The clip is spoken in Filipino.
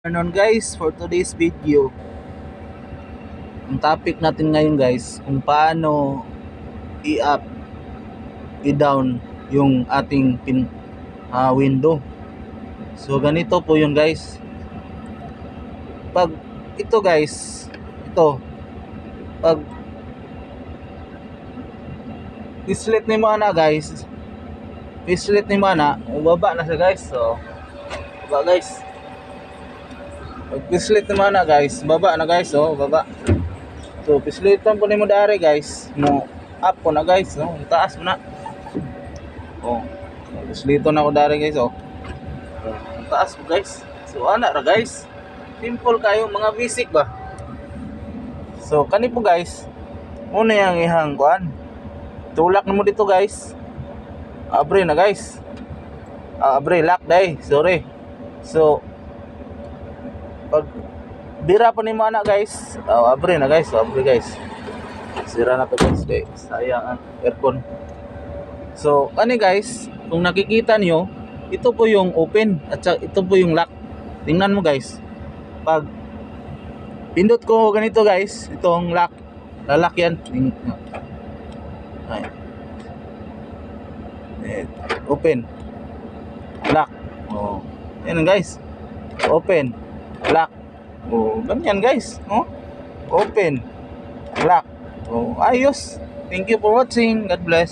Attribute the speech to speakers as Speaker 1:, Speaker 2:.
Speaker 1: Afternoon guys, for today's video, ang topic natin ngayon guys, kung paano i-up, i-down yung ating window. So ganito po yun guys. Pag ito guys, pag islit ni mana guys, islit ni mana, baba na siya guys. So baba guys. Pag pislit naman na guys, baba na guys, baba. So pislitan po nimo dari guys, mo up po na guys, taas mo na. Pislito na ko dari guys, taas mo guys. So ana ra guys, simple kayo mga basic ba. So kani po guys, muna yang ihang kuan. Tulak na mo dito guys. Abre na guys. Abre lock day, sorry. So pag bira pa ni mana guys, abre na guys, abre guys. Sira na to guys, sayang ang aircon. So ano guys, kung nakikita nyo, ito po yung open at ito po yung lock. Tingnan mo guys, pag pindot ko ganito guys, itong lock, lalak yan. Open, lock. Yan guys, open, lock. Ganyan guys. Open, lock. Ayos. Thank you for watching. God bless.